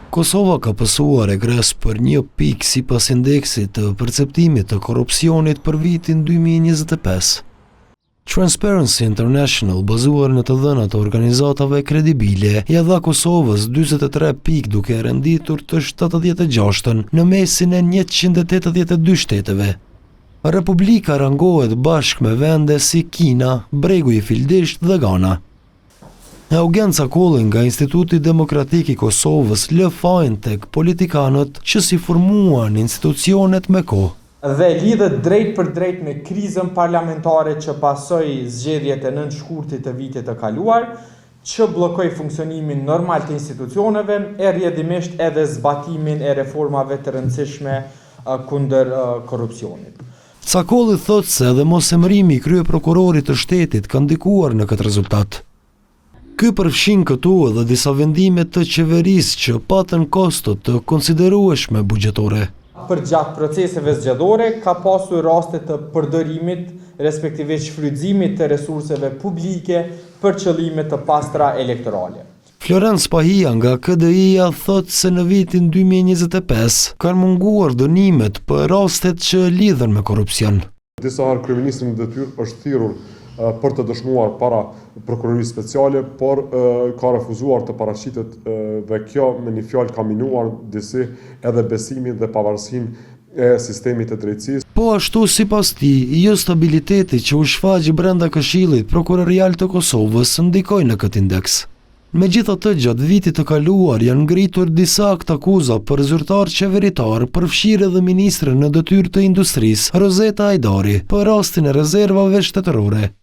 Kosova ka pësuar regres për 1 pikë sipas indeksit të perceptimit të korrupsionit për vitin 2025. Transparency International, bazuar në të dhënat të organizatave kredibile, ja dha Kosovës 43 pikë duke renditur të 76 në mesin e 182 shteteve. Republika rangohet bashkë me vende si Kina, Bregu i Fildisht dhe Ghana. Eugenca Kolli nga Instituti Demokratik i Kosovës lë fajin tek politikanët që si formuan institucionet me kohë. Dhe lidhet drejt për drejt me krizën parlamentare që pasoi zgjedhjet e 9 shkurtit të vitit të kaluar, që bllokoi funksionimin normal të institucioneve e rrjedhimisht edhe zbatimin e reformave të rëndësishme kundër korrupsionit. Kolli thotë se edhe mosemërimi i kryeprokurorit të shtetit ka ndikuar në këtë rezultat. Ky përfshin këtu edhe disa vendime të qeverisë që patën kosto të konsiderueshme buxhetore. Për gjatë proceseve zgjedhore ka pasur raste të përdorimit, respektivisht shfrytëzimit të resurseve publike për qëllime të pastra elektorale. Florence Pahia nga KDI-ja thotë se në vitin 2025 kanë munguar dënimet për rastet që lidhen me korrupsion. Disa herë kryeministri në detyrë është thirrur për të dëshmuar para prokurorisë speciale, por ka refuzuar të paraqitet dhe kjo me një fjalë ka minuar disi edhe besimin dhe pavarësinë e sistemit të drejtësisë. Po ashtu sipas tij, jo stabiliteti që u shfaq brenda Këshillit Prokurorial të Kosovës ndikoi në këtë indeks. Megjithatë, gjatë vitit të kaluar janë ngritur disa akt akuza për zyrtar qeveritar, përfshirë edhe ministren në detyrë të industrisë, Rozeta Ajdari, për rastin e rezervave shtetërore.